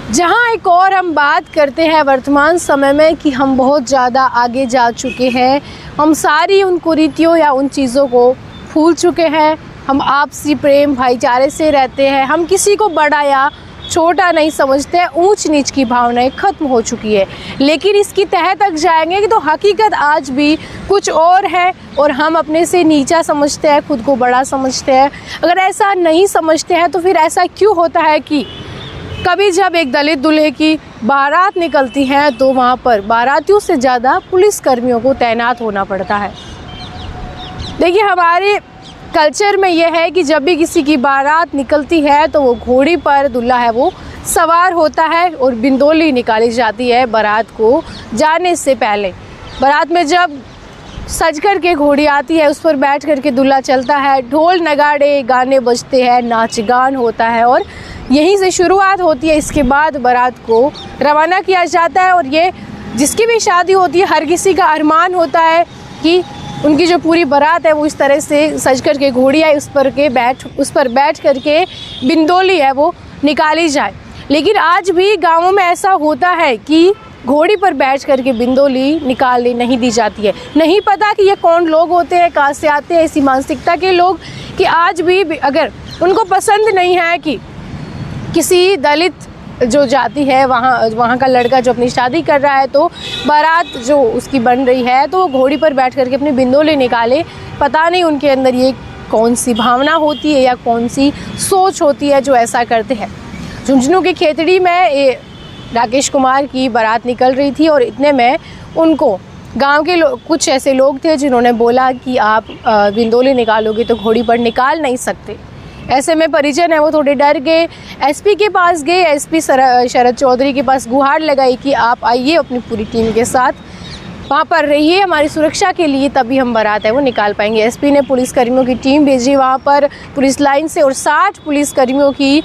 जहां एक और हम बात करते हैं वर्तमान समय में कि हम बहुत ज़्यादा आगे जा चुके हैं, हम सारी उन कुरीतियों या उन चीज़ों को भूल चुके हैं। हम आपसी प्रेम भाईचारे से रहते हैं, हम किसी को बड़ा या छोटा नहीं समझते हैं, ऊंच नीच की भावनाएं ख़त्म हो चुकी है। लेकिन इसकी तह तक जाएंगे कि तो हकीकत आज भी कुछ और है और हम अपने से नीचा समझते हैं, खुद को बड़ा समझते हैं। अगर ऐसा नहीं समझते हैं तो फिर ऐसा क्यों होता है कि कभी जब एक दलित दूल्हे की बारात निकलती है तो वहाँ पर बारातियों से ज़्यादा पुलिसकर्मियों को तैनात होना पड़ता है। देखिए, हमारे कल्चर में यह है कि जब भी किसी की बारात निकलती है तो वो घोड़ी पर दूल्हा है वो सवार होता है और बिंदोली निकाली जाती है बारात को जाने से पहले। बारात में जब सज कर के घोड़ी आती है, उस पर बैठ कर के दूल्हा चलता है, ढोल नगाड़े गाने बजते हैं, नाच गान होता है और यहीं से शुरुआत होती है। इसके बाद बारात को रवाना किया जाता है और ये जिसकी भी शादी होती है हर किसी का अरमान होता है कि उनकी जो पूरी बारात है वो इस तरह से सज कर के घोड़ी है उस पर बैठ कर के बिंदोली है वो निकाली जाए। लेकिन आज भी गाँवों में ऐसा होता है कि घोड़ी पर बैठ कर के बिंदोली निकालनी नहीं दी जाती है। नहीं पता कि ये कौन लोग होते हैं, कहाँ से आते हैं ऐसी मानसिकता के लोग कि आज भी अगर उनको पसंद नहीं है कि किसी दलित जो जाति है वहाँ का लड़का जो अपनी शादी कर रहा है तो बारात जो उसकी बन रही है तो वो घोड़ी पर बैठ करके अपनी बिंदोली निकाले। पता नहीं उनके अंदर ये कौन सी भावना होती है या कौन सी सोच होती है जो ऐसा करते हैं। झुंझुनू की खेतड़ी में ये राकेश कुमार की बारात निकल रही थी और इतने में उनको गांव के कुछ ऐसे लोग थे जिन्होंने बोला कि आप बिंदोली निकालोगे तो घोड़ी पर निकाल नहीं सकते। ऐसे में परिजन है वो थोड़े डर गए, एसपी के पास गए, एसपी शरद चौधरी के पास गुहार लगाई कि आप आइए अपनी पूरी टीम के साथ वहाँ पर रहिए हमारी सुरक्षा के लिए, तभी हम बारात है वो निकाल पाएंगे। एसपी ने पुलिसकर्मियों की टीम भेजी वहाँ पर पुलिस लाइन से और 60 पुलिसकर्मियों की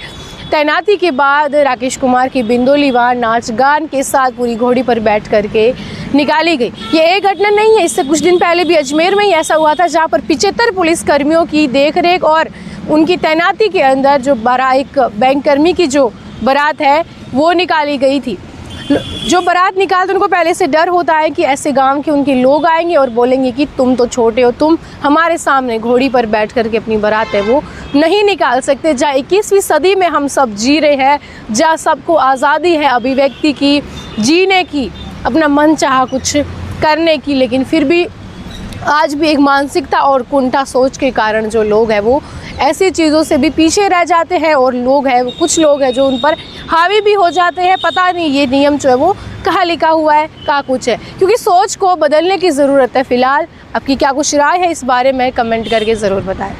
तैनाती के बाद राकेश कुमार की बिंदोली वहाँ नाच गान के साथ पूरी घोड़ी पर बैठ करके निकाली गई। ये एक घटना नहीं है, इससे कुछ दिन पहले भी अजमेर में ही ऐसा हुआ था जहाँ पर 75 पुलिसकर्मियों की देखरेख और उनकी तैनाती के अंदर जो एक बैंककर्मी की जो बारात है वो निकाली गई थी। जो बारात निकालते उनको पहले से डर होता है कि ऐसे गांव के उनके लोग आएंगे और बोलेंगे कि तुम तो छोटे हो, तुम हमारे सामने घोड़ी पर बैठ करके अपनी बारात है वो नहीं निकाल सकते। जहाँ 21वीं सदी में हम सब जी रहे हैं, जहाँ सबको आज़ादी है अभिव्यक्ति की, जीने की, अपना मन चाहा कुछ करने की, लेकिन फिर भी आज भी एक मानसिकता और कुंठा सोच के कारण जो लोग हैं वो ऐसी चीज़ों से भी पीछे रह जाते हैं और लोग हैं कुछ लोग हैं जो उन पर हावी भी हो जाते हैं। पता नहीं ये नियम जो है वो कहाँ लिखा हुआ है, कहाँ कुछ है, क्योंकि सोच को बदलने की ज़रूरत है। फ़िलहाल आपकी क्या कुछ राय है इस बारे में कमेंट करके ज़रूर बताएं।